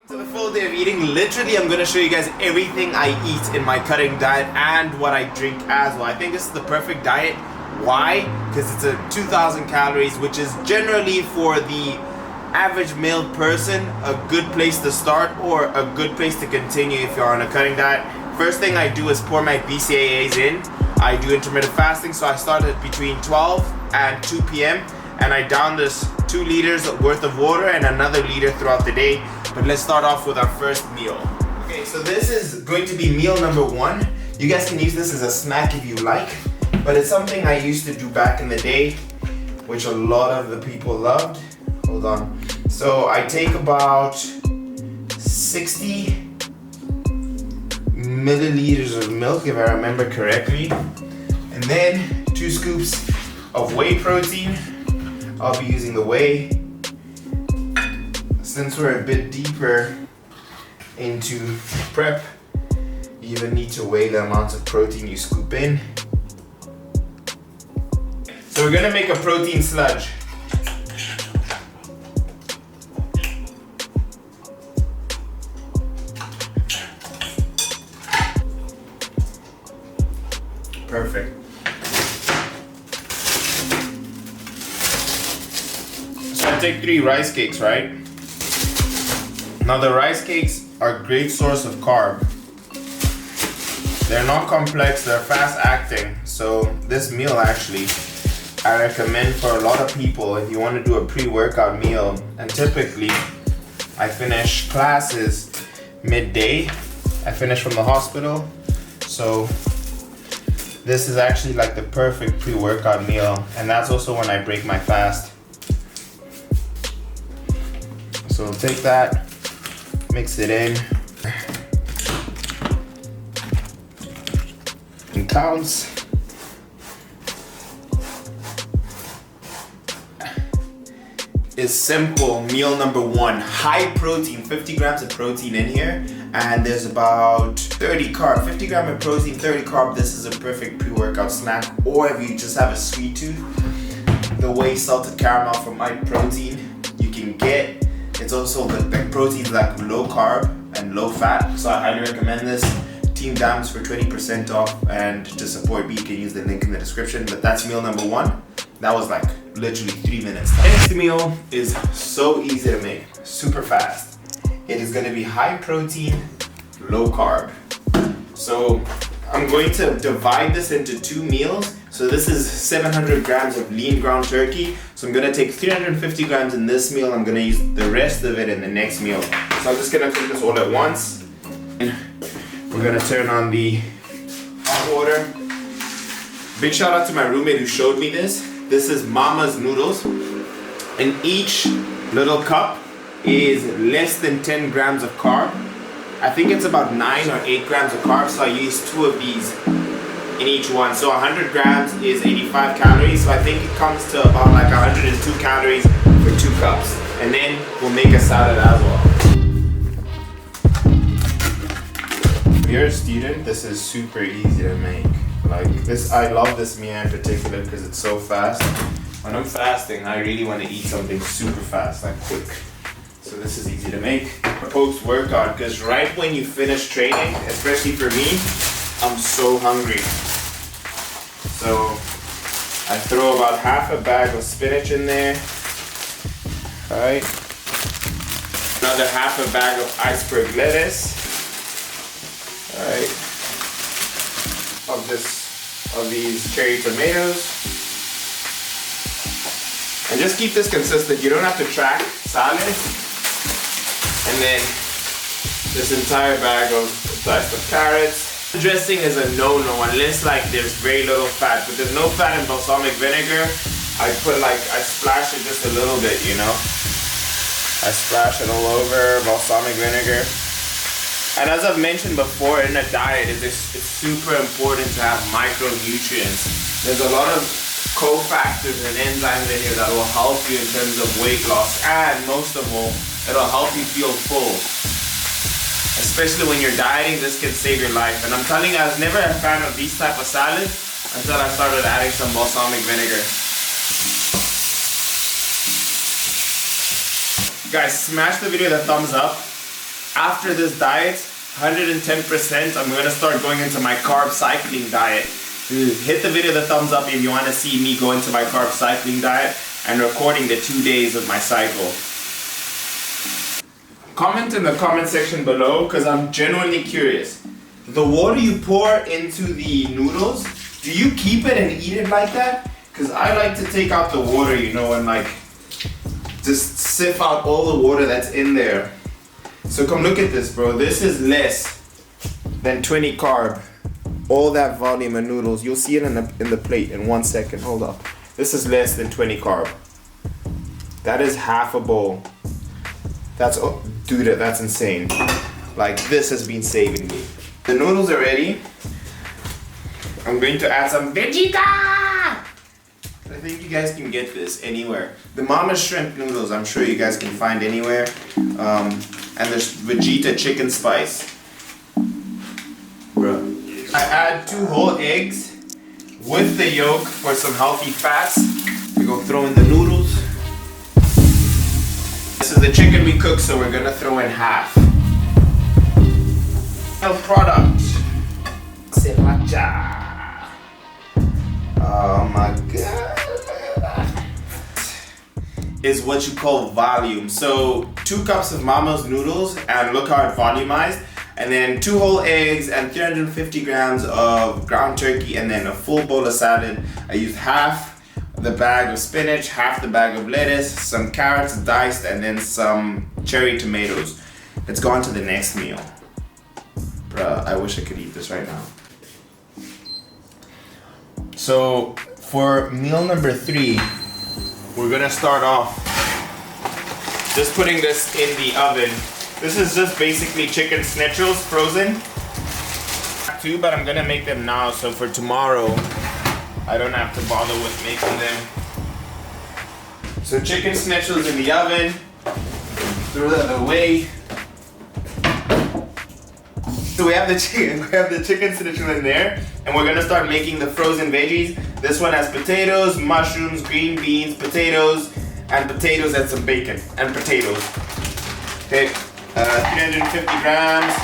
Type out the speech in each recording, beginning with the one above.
So the full day of eating, literally I'm going to show you guys everything I eat in my cutting diet and what I drink as well. I think this is the perfect diet. Why? Because it's a 2,000 calories, which is generally for the average male person a good place to start or a good place to continue if you're on a cutting diet. First thing I do is pour my BCAAs in. I do intermittent fasting, so I start at between 12 and 2 p.m. and I down this 2 liters worth of water and another liter throughout the day. But let's start off with our first meal. Okay, so this is going to be meal number 1. You guys can use this as a snack if you like, but it's something I used to do back in the day, which a lot of the people loved. Hold on. So I take about 60 milliliters of milk, if I remember correctly, and then 2 scoops of whey protein. I'll be using the whey. Since we're a bit deeper into prep, you even need to weigh the amount of protein you scoop in. So we're gonna make a protein sludge. Perfect. So I take 3 rice cakes, right? Now the rice cakes are a great source of carb. They're not complex, they're fast acting. So this meal actually, I recommend for a lot of people if you want to do a pre-workout meal. And typically, I finish classes midday. I finish from the hospital. So this is actually like the perfect pre-workout meal. And that's also when I break my fast. So we'll take that, mix it in. It counts. Is simple. Meal number 1, high protein, 50 grams of protein in here, and there's about 30 carb, 50 grams of protein, 30 carb. This is a perfect pre-workout snack. Or if you just have a sweet tooth, the whey salted caramel from my protein you can get. It's also the protein's like low carb and low fat, so I highly recommend this. Team Dams for 20% off, and to support me you can use the link in the description. But that's meal number 1. That was like literally 3 minutes. Next meal is so easy to make, super fast. It is gonna be high protein, low carb. So I'm going to divide this into 2 meals. So this is 700 grams of lean ground turkey. So I'm gonna take 350 grams in this meal. I'm gonna use the rest of it in the next meal. So I'm just gonna cook this all at once. And we're gonna turn on the hot water. Big shout out to my roommate who showed me this. This is Mama's noodles. And each little cup is less than 10 grams of carb. I think it's about 9 or 8 grams of carbs, so I use 2 of these in each one. So 100 grams is 85 calories, so I think it comes to about like 102 calories for 2 cups. And then we'll make a salad as well. If you're a student, this is super easy to make. Like this, I love this meal in particular because it's so fast. When I'm fasting, I really want to eat something super fast, like quick. So this is easy to make. Post-workout, because right when you finish training, especially for me, I'm so hungry. So I throw about half a bag of spinach in there. Alright. Another half a bag of iceberg lettuce. Alright. Of these cherry tomatoes. And just keep this consistent. You don't have to track salad. And then this entire bag of sliced up carrots. Dressing is a no-no unless like there's very little fat. But there's no fat in balsamic vinegar. I splash it just a little bit, you know. I splash it all over balsamic vinegar. And as I've mentioned before, in a diet, it's super important to have micronutrients. There's a lot of cofactors and enzymes in here that will help you in terms of weight loss, and most of all, it'll help you feel full. Especially when you're dieting, this can save your life. And I'm telling you, I was never a fan of these type of salads until I started adding some balsamic vinegar. Guys, smash the video with a thumbs up. after this diet, 110%, I'm gonna start going into my carb cycling diet. Hit the video the thumbs up if you want to see me go into my carb cycling diet and recording the 2 days of my cycle. Comment in the comment section below because I'm genuinely curious. The water you pour into the noodles, do you keep it and eat it like that? Because I like to take out the water, you know, and like just sift out all the water that's in there. So come look at this, bro. This is less than 20 carb. All that volume of noodles. You'll see it in the plate in 1 second. Hold up. This is less than 20 carb. That is half a bowl. That's, oh, dude, that's insane. Like, this has been saving me. The noodles are ready. I'm going to add some Vegeta! I think you guys can get this anywhere. The Mama Shrimp noodles, I'm sure you guys can find anywhere. And there's Vegeta chicken spice. Bro. I add 2 whole eggs with the yolk for some healthy fats. We go throw in the noodles. This is the chicken we cooked, so we're gonna throw in half. Final product. Sriracha. Oh my god. Is what you call volume. So 2 cups of Mama's noodles, and look how it volumized. And then 2 whole eggs and 350 grams of ground turkey, and then a full bowl of salad. I used half the bag of spinach, half the bag of lettuce, some carrots diced, and then some cherry tomatoes. Let's go on to the next meal. Bruh, I wish I could eat this right now. So for meal number 3, we're gonna start off just putting this in the oven. This is just basically chicken schnitzels frozen. 2, but I'm gonna make them now, so for tomorrow I don't have to bother with making them. So chicken schnitzels in the oven. Throw that away. So we have the chicken schnitzel in there, and we're gonna start making the frozen veggies. This one has potatoes, mushrooms, green beans, potatoes, and some bacon and potatoes. Okay. 350 grams.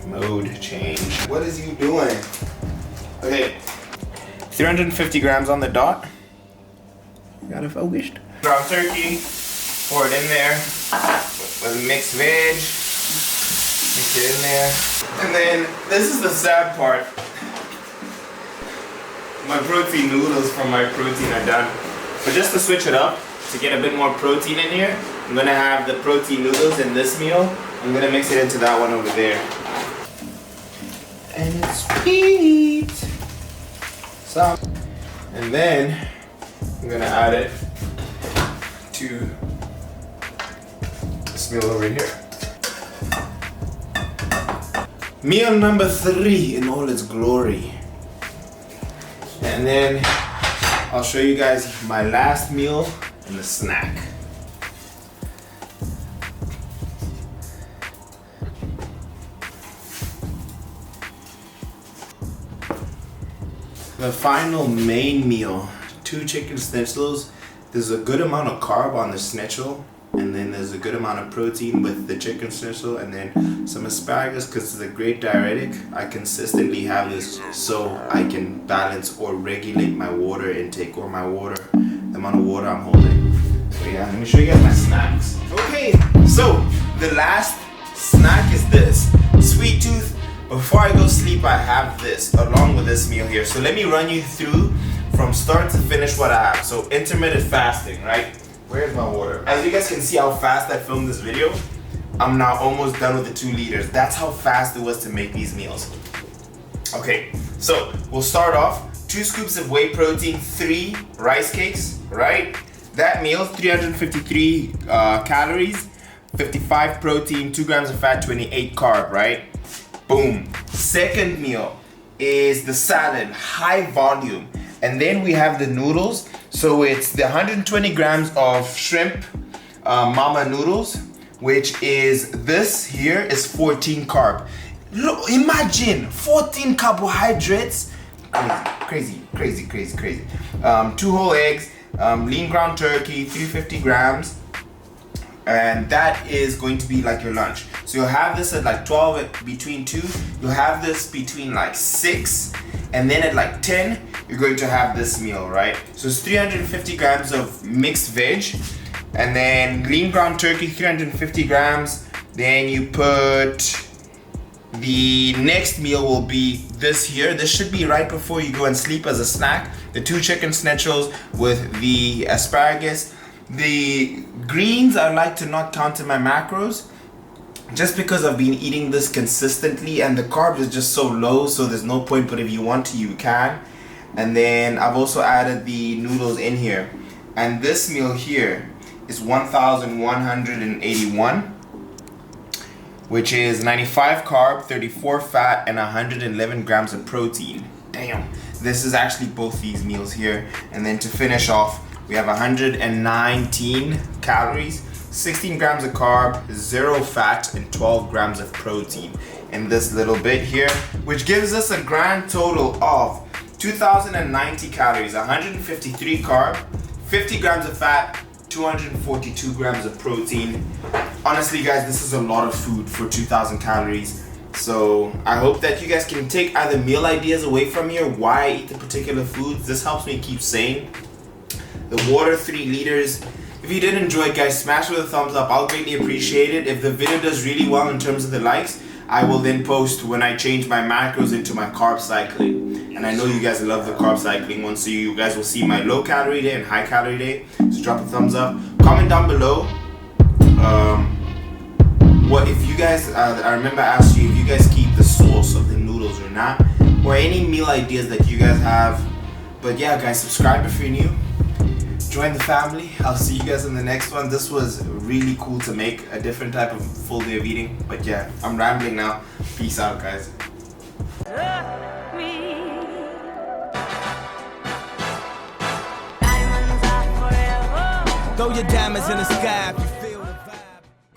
Mode change. What is you doing? Okay. 350 grams on the dot. Got it focused. Ground turkey. Pour it in there. With mixed veg. Mix it in there. And then this is the sad part. My protein noodles from my protein are done. But just to switch it up, to get a bit more protein in here, I'm gonna have the protein noodles in this meal. I'm gonna mix it into that one over there. And it's sweet. So, and then I'm gonna add it to this meal over here. Meal number 3 in all its glory. And then I'll show you guys my last meal and the snack. The final main meal, 2 chicken schnitzels. There's a good amount of carb on the schnitzel, and then there's a good amount of protein with the chicken schnitzel, and then some asparagus because it's a great diuretic. I consistently have this so I can balance or regulate my water intake or the amount of water I'm holding. So yeah, let me show you guys my snacks. Okay, so the last snack is this, sweet tooth. Before I go sleep, I have this along with this meal here. So let me run you through from start to finish what I have. So intermittent fasting, right? Where's my water? As you guys can see how fast I filmed this video, I'm now almost done with the 2 liters. That's how fast it was to make these meals. Okay, so we'll start off. 2 scoops of whey protein, 3 rice cakes, right? That meal, 353 calories, 55 protein, 2 grams of fat, 28 carb, right? Boom. Second meal is the salad, high volume. And then we have the noodles. So it's the 120 grams of shrimp mama noodles, which is this here is 14 carb. Look, imagine 14 carbohydrates. Crazy. 2 whole eggs, lean ground turkey, 350 grams, and that is going to be like your lunch. So you'll have this at like 12 between 2, you'll have this between like 6, and then at like 10 you're going to have this meal, right? So it's 350 grams of mixed veg, and then lean ground turkey 350 grams. Then you put, the next meal will be this here. This should be right before you go and sleep as a snack. The 2 chicken schnitzels with the asparagus. The greens I like to not count in my macros, just because I've been eating this consistently and the carbs is just so low, so there's no point, but if you want to, you can. And then I've also added the noodles in here. And this meal here is 1,181, which is 95 carb, 34 fat, and 111 grams of protein. Damn, this is actually both these meals here. And then to finish off, we have 119 calories, 16 grams of carb, 0 fat, and 12 grams of protein in this little bit here, which gives us a grand total of 2,090 calories, 153 carb, 50 grams of fat, 242 grams of protein. Honestly guys, this is a lot of food for 2,000 calories. So I hope that you guys can take either meal ideas away from here, why I eat the particular foods. This helps me keep sane. The water, 3 liters. If you did enjoy it, guys, smash with a thumbs up. I'll greatly appreciate it. If the video does really well in terms of the likes, I will then post when I change my macros into my carb cycling. And I know you guys love the carb cycling one, so you guys will see my low calorie day and high calorie day. So drop a thumbs up. Comment down below. What if you guys, I remember I asked you if you guys keep the sauce of the noodles or not, or any meal ideas that you guys have. But yeah guys, subscribe if you're new. Join the family. I'll see you guys in the next one. This was really cool to make, a different type of full day of eating. But yeah, I'm rambling now. Peace out guys. Throw your diamonds in the sky if you